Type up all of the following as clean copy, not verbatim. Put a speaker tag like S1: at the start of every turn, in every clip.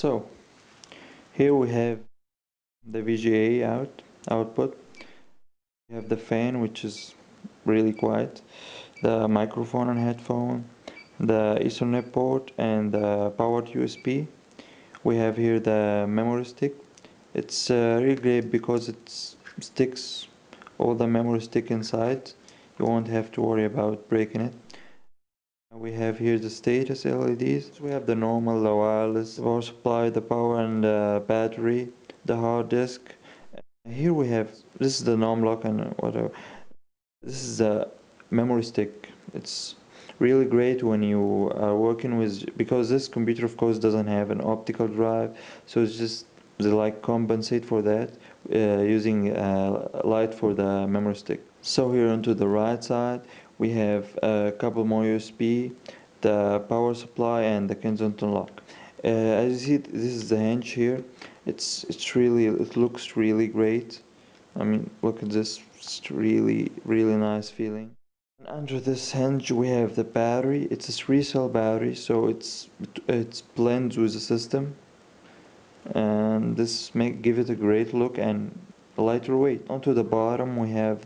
S1: So here we have the VGA output. We have the fan, which is really quiet, the microphone and headphone, the Ethernet port, and the powered USB. We have here the memory stick. It's really great because it sticks all the memory stick inside. You won't have to worry about breaking it. We have here the status LEDs. We have the normal, the wireless, the power supply, the power and battery, the hard disk. Here we have, this is the norm lock and whatever. This is the memory stick. It's really great when you are working with, because this computer of course doesn't have an optical drive, so it's just they like compensate for that using light for the memory stick. So here onto the right side we have a couple more USB, the power supply, and the Kensington lock. As you see, this is the hinge here. It looks really great. I mean, look at this. It's really nice feeling. And under this hinge we have the battery. It's a 3-cell battery, so it blends with the system, and this give it a great look and a lighter weight. Onto the bottom we have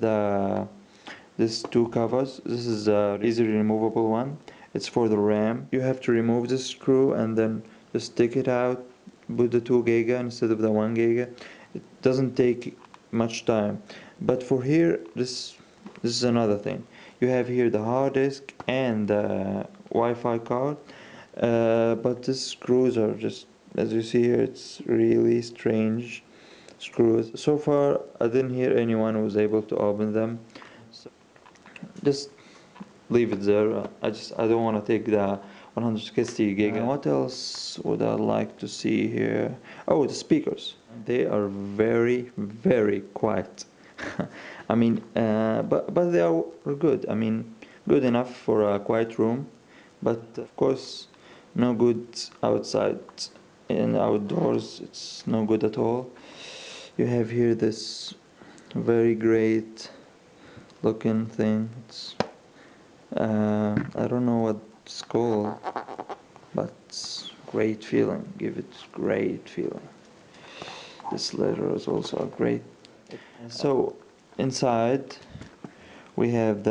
S1: these two covers. This is a easily removable one. It's for the RAM. You have to remove the screw and then just take it out, put the 2 giga instead of the 1 giga. It doesn't take much time. But for here, this is another thing. You have here the hard disk and the Wi-Fi card, but these screws are just, as you see here, it's really strange screws. So far I didn't hear anyone who was able to open them, so just leave it there. I don't want to take the 160 gig. What else would I like to see here? Oh, the speakers. They are very quiet. I mean, but they are good. I mean, good enough for a quiet room, but of course no good outside. In outdoors it's no good at all. You have here this very great looking thing. It's I don't know what it's called, but it's great feeling. Give it great feeling. This letter is also a great. So inside we have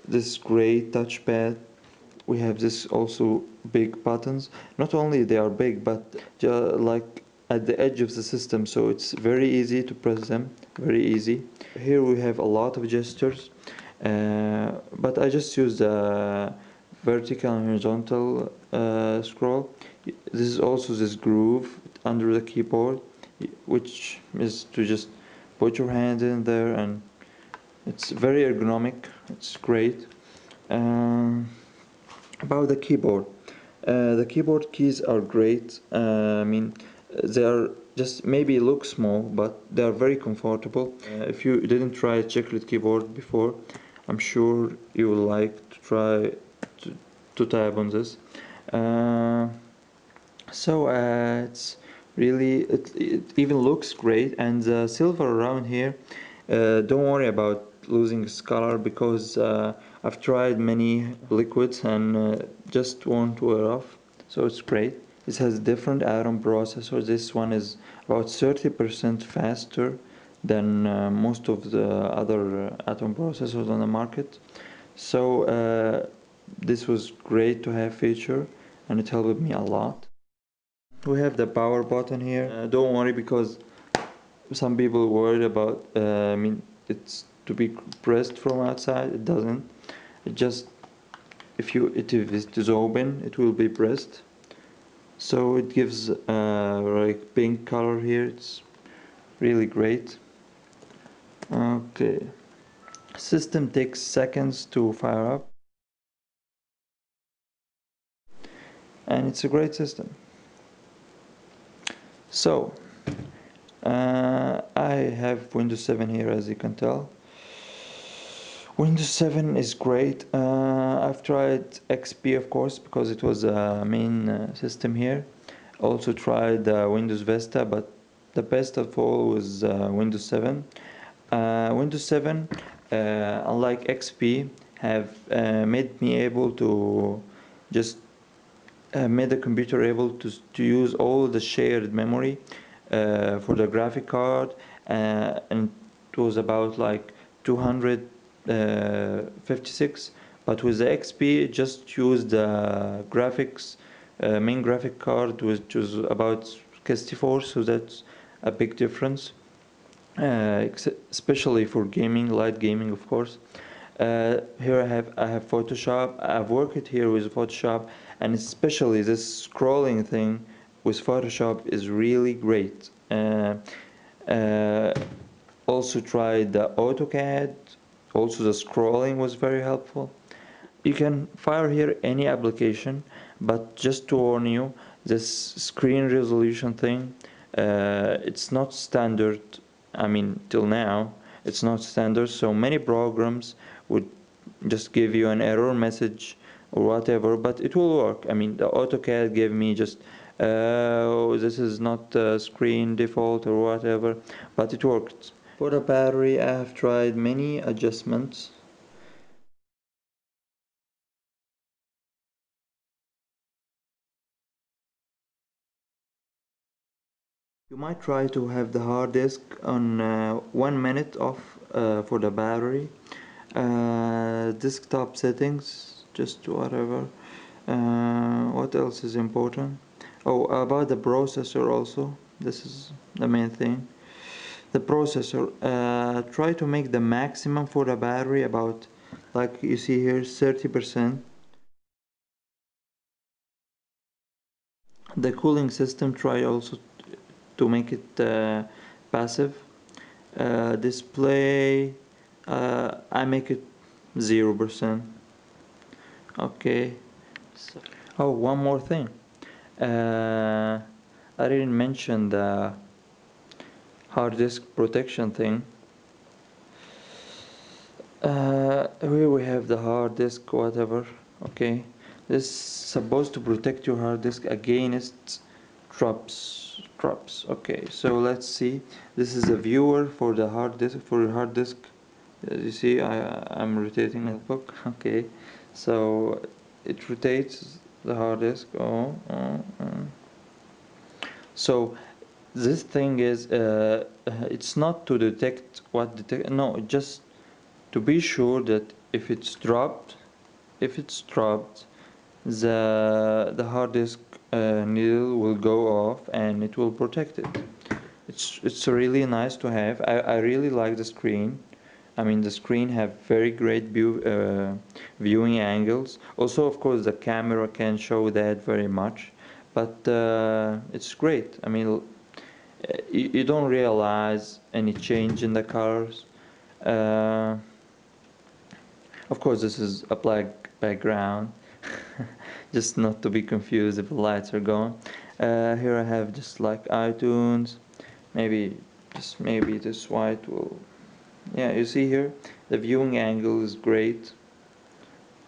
S1: this great touchpad. We have this also big buttons. Not only they are big, but like at the edge of the system, so it's very easy to press them, very easy. Here we have a lot of gestures, but I just use the vertical and horizontal scroll. This is also this groove under the keyboard, which is to just put your hand in there, and it's very ergonomic. It's great. About the keyboard keys are great. I mean, they are just maybe look small, but they are very comfortable. If you didn't try a chiclet keyboard before, I'm sure you will like to try to type on this. It's really, it even looks great, and the silver around here, don't worry about losing its color, because I've tried many liquids and just won't wear off, so it's great. It has different Atom processor. This one is about 30% faster than most of the other Atom processors on the market, so this was great to have feature, and it helped me a lot. We have the power button here. Don't worry, because some people worried about I mean, it's to be pressed from outside. It doesn't. It just, if it is open, it will be pressed. So it gives like pink color here. It's really great. Okay. System takes seconds to fire up, and it's a great system. So I have Windows 7 here, as you can tell. Windows 7 is great. I've tried XP, of course, because it was a main system here. Also tried Windows Vista, but the best of all was Windows 7. Windows 7, unlike XP, have made me able to just made the computer able to use all the shared memory for the graphic card, and it was about like 256, but with the XP just use the graphics main graphic card, which was about 64, so that's a big difference, especially for gaming, light gaming, of course. Here I have Photoshop. I've worked here with Photoshop, and especially this scrolling thing with Photoshop is really great. Uh, Also tried the AutoCAD. Also the scrolling was very helpful. You can fire here any application, but just to warn you, this screen resolution thing, it's not standard. I mean, till now, it's not standard, so many programs would just give you an error message or whatever, but it will work. I mean, the AutoCAD gave me just, oh, this is not screen default or whatever, but it worked. For the battery, I have tried many adjustments. You might try to have the hard disk on 1 minute off for the battery. Desktop settings, just whatever. What else is important? Oh, about the processor also. This is the main thing. The processor, try to make the maximum for the battery about, like you see here, 30%. The cooling system, try also to make it passive. Display, I make it 0%. Okay. So, oh, one more thing. I didn't mention the hard disk protection thing. Here we have the hard disk, whatever. Okay, this is supposed to protect your hard disk against drops. Okay, so let's see. This is a viewer for the hard disk, for your hard disk. As you see, I'm rotating Netbook. Okay, so it rotates the hard disk. So this thing is, it's not to detect what detect. No, just to be sure that if it's dropped, the hard disk needle will go off and it will protect it. It's really nice to have. I really like the screen. I mean, the screen have very great viewing angles. Also, of course, the camera can show that very much, but it's great. I mean, you don't realize any change in the colors. Uh, of course, this is a black background, just not to be confused if the lights are gone. Here I have just like iTunes. Maybe this white will. Yeah, you see here, the viewing angle is great.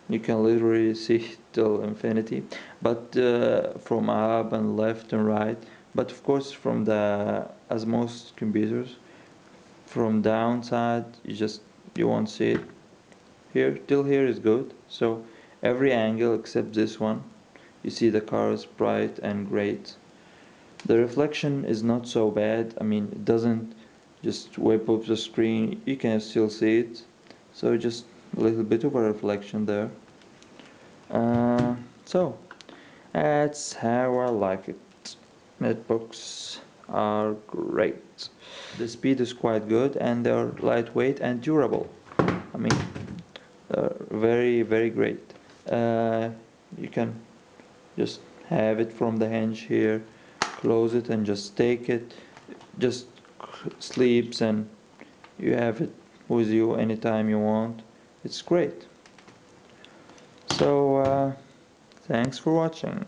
S1: You can literally see till infinity, but from up and left and right. But of course, from the, as most computers, from downside, you won't see it. Here, till here is good. So every angle except this one, you see the car is bright and great. The reflection is not so bad. I mean, it doesn't just wipe up the screen. You can still see it. So just a little bit of a reflection there. So that's how I like it. Netbooks are great. The speed is quite good and they're lightweight and durable. I mean, very great. You can just have it from the hinge here, close it and just take it, just sleeps and you have it with you anytime you want. It's great. So thanks for watching.